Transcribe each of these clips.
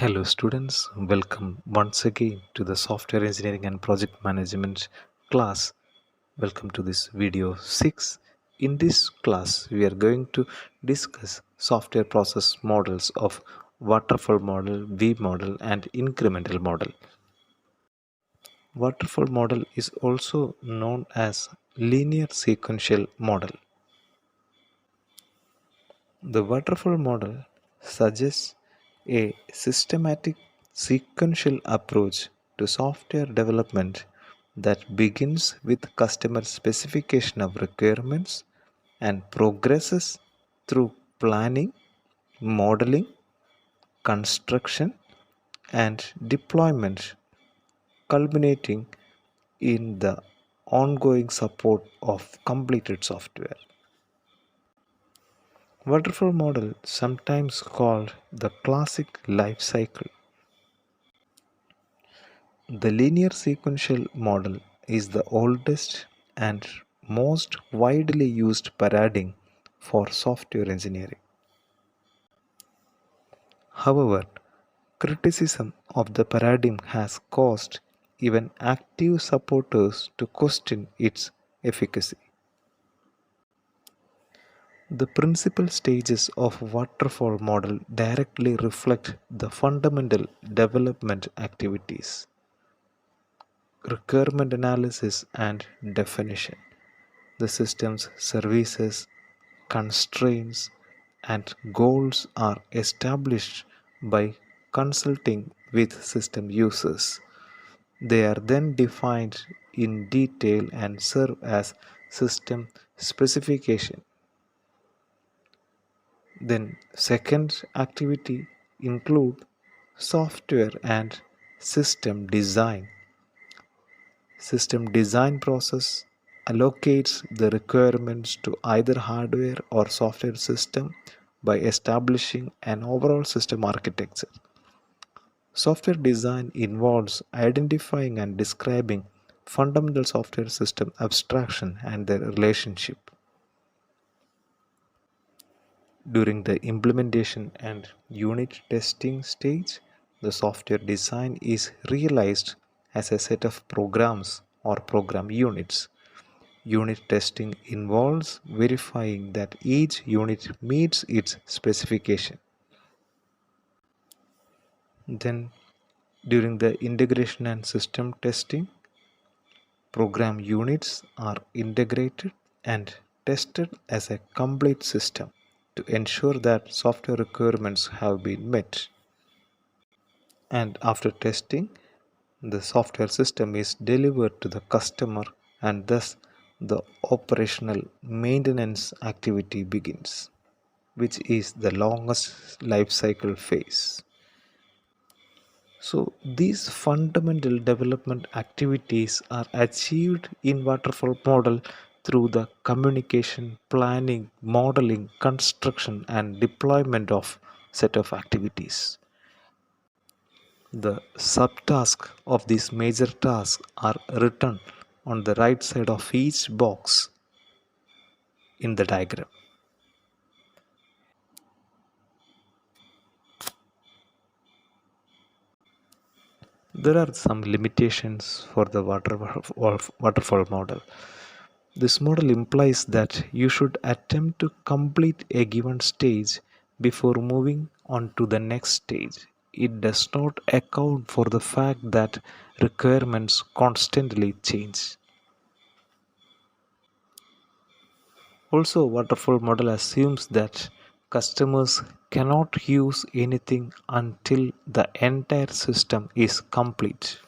Hello students, welcome once again to the software engineering and project management class. Welcome to this video 6. In this class we are going to discuss software process models of waterfall model, V model and incremental model. Waterfall model is also known as linear sequential model. The waterfall model suggests a systematic sequential approach to software development that begins with customer specification of requirements and progresses through planning, modeling, construction, and deployment, culminating in the ongoing support of completed software. Waterfall model, sometimes called the classic life cycle. The linear sequential model is the oldest and most widely used paradigm for software engineering. However, criticism of the paradigm has caused even active supporters to question its efficacy. The principal stages of waterfall model directly reflect the fundamental development activities, requirement analysis and definition, the system's services, constraints, and goals are established by consulting with system users. They are then defined in detail and serve as system specification. Then second activity include software and system design. System design process allocates the requirements to either hardware or software system by establishing an overall system architecture. Software design involves identifying and describing fundamental software system abstraction and their relationship. During the implementation and unit testing stage, the software design is realized as a set of programs or program units. Unit testing involves verifying that each unit meets its specification. Then, during the integration and system testing, program units are integrated and tested as a complete system to ensure that software requirements have been met. And after testing, the software system is delivered to the customer and thus the operational maintenance activity begins, which is the longest life cycle phase. So these fundamental development activities are achieved in waterfall model through the communication, planning, modeling, construction and deployment of set of activities. The subtasks of these major tasks are written on the right side of each box in the diagram. There are some limitations for the waterfall model. This model implies that you should attempt to complete a given stage before moving on to the next stage. It does not account for the fact that requirements constantly change. Also, waterfall model assumes that customers cannot use anything until the entire system is complete.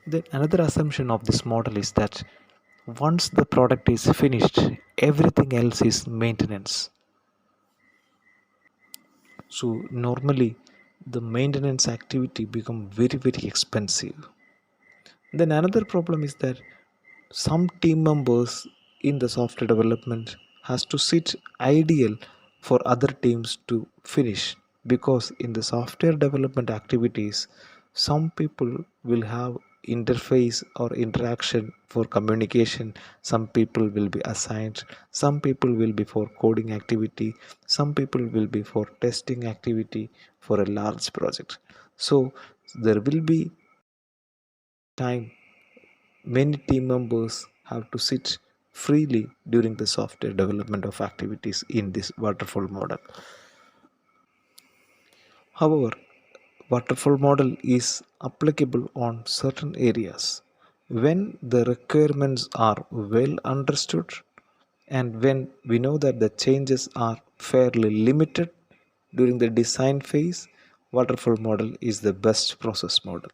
Then another assumption of this model is that once the product is finished, everything else is maintenance. So normally the maintenance activity become very expensive. Then another problem is that some team members in the software development has to sit ideal for other teams to finish, because in the software development activities some people will have interface or interaction for communication. Some people will be assigned, some people will be for coding activity, some people will be for testing activity for a large project. So there will be time many team members have to sit freely during the software development of activities in this waterfall model. However, waterfall model is applicable on certain areas when the requirements are well understood and when we know that the changes are fairly limited during the design phase. Waterfall model is the best process model.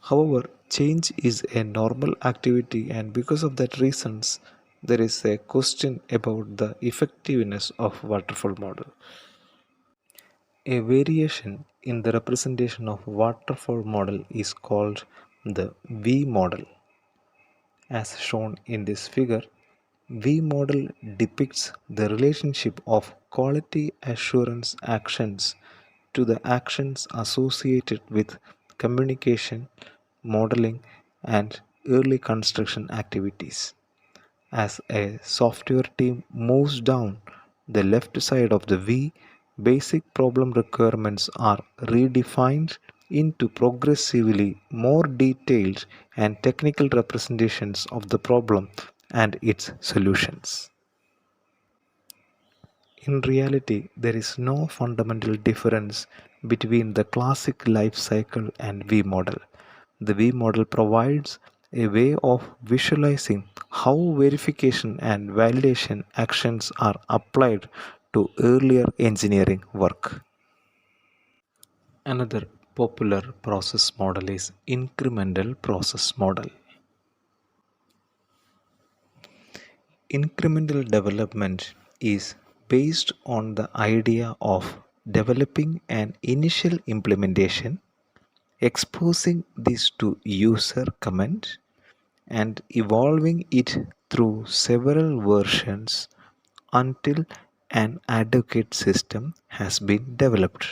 However, change is a normal activity, and because of that reasons, there is a question about the effectiveness of waterfall model. A variation in the representation of waterfall model is called the V model. As shown in this figure, V model depicts the relationship of quality assurance actions to the actions associated with communication, modeling, and early construction activities. As a software team moves down the left side of the V, basic problem requirements are redefined into progressively more detailed and technical representations of the problem and its solutions. In reality, there is no fundamental difference between the classic life cycle and V model. The V model provides a way of visualizing how verification and validation actions are applied to earlier engineering work. Another popular process model is incremental process model. Incremental development is based on the idea of developing an initial implementation, exposing this to user comment, and evolving it through several versions until an adequate system has been developed.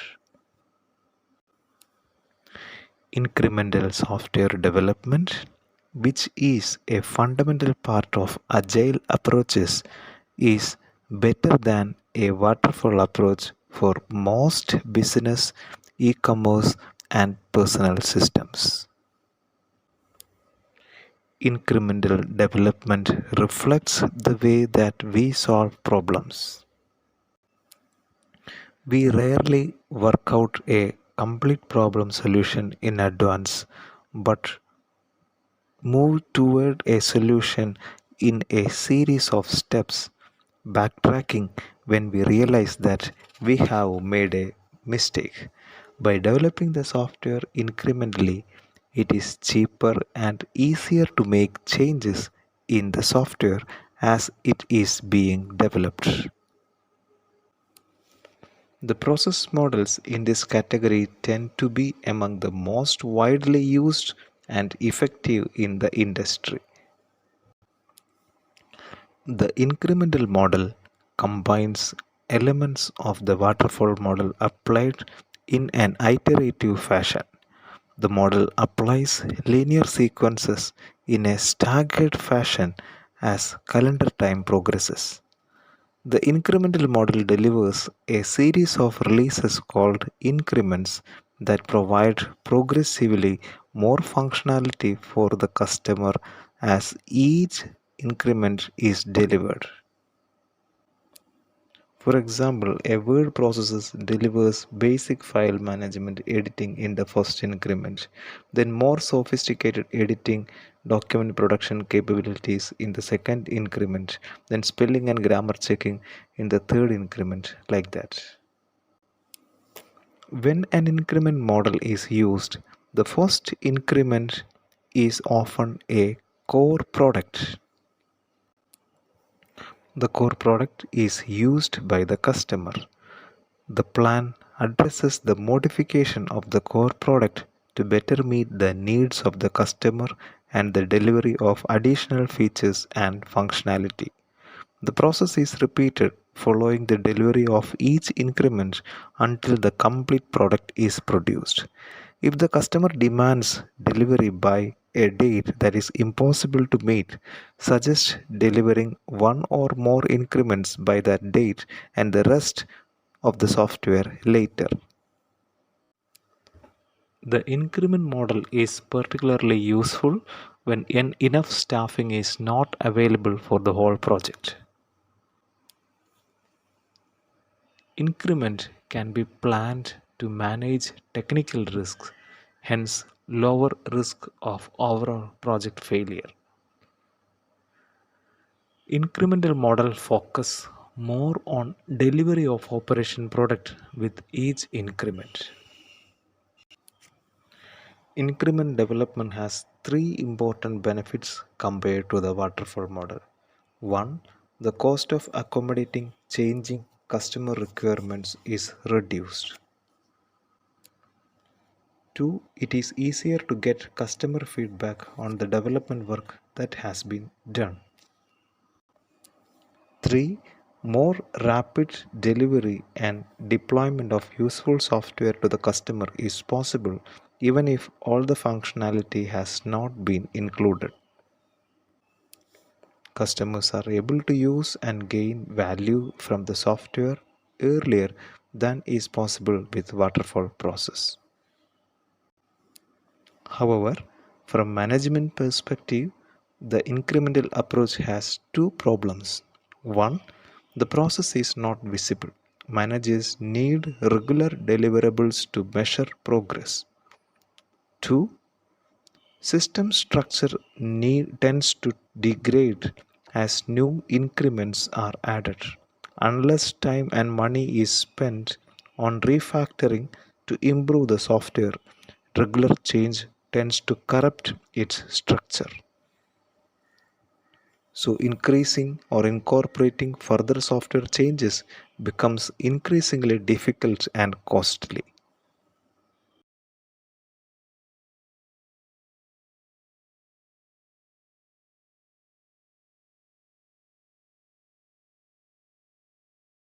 Incremental software development, which is a fundamental part of agile approaches, is better than a waterfall approach for most business, e-commerce, and personal systems. Incremental development reflects the way that we solve problems. We rarely work out a complete problem solution in advance, but move toward a solution in a series of steps, backtracking when we realize that we have made a mistake. By developing the software incrementally, it is cheaper and easier to make changes in the software as it is being developed. The process models in this category tend to be among the most widely used and effective in the industry. The incremental model combines elements of the waterfall model applied in an iterative fashion. The model applies linear sequences in a staggered fashion as calendar time progresses. The incremental model delivers a series of releases called increments that provide progressively more functionality for the customer as each increment is delivered. For example, a word processor delivers basic file management editing in the first increment, then more sophisticated editing, document production capabilities in the second increment, then spelling and grammar checking in the third increment, like that. When an increment model is used, the first increment is often a core product. The core product is used by the customer. The plan addresses the modification of the core product to better meet the needs of the customer and the delivery of additional features and functionality. The process is repeated following the delivery of each increment until the complete product is produced. If the customer demands delivery by a date that is impossible to meet, suggest delivering one or more increments by that date and the rest of the software later. The increment model is particularly useful when enough staffing is not available for the whole project. Increment can be planned to manage technical risks, hence lower risk of overall project failure. Incremental model focus more on delivery of operation product with each increment. Increment development has three important benefits compared to the waterfall model. 1. The cost of accommodating changing customer requirements is reduced. 2. It is easier to get customer feedback on the development work that has been done. 3. More rapid delivery and deployment of useful software to the customer is possible even if all the functionality has not been included. Customers are able to use and gain value from the software earlier than is possible with waterfall process. However, from management perspective, the incremental approach has two problems. One, the process is not visible. Managers need regular deliverables to measure progress. Two, system structure tends to degrade as new increments are added. Unless time and money is spent on refactoring to improve the software, regular change tends to corrupt its structure. So, increasing or incorporating further software changes becomes increasingly difficult and costly.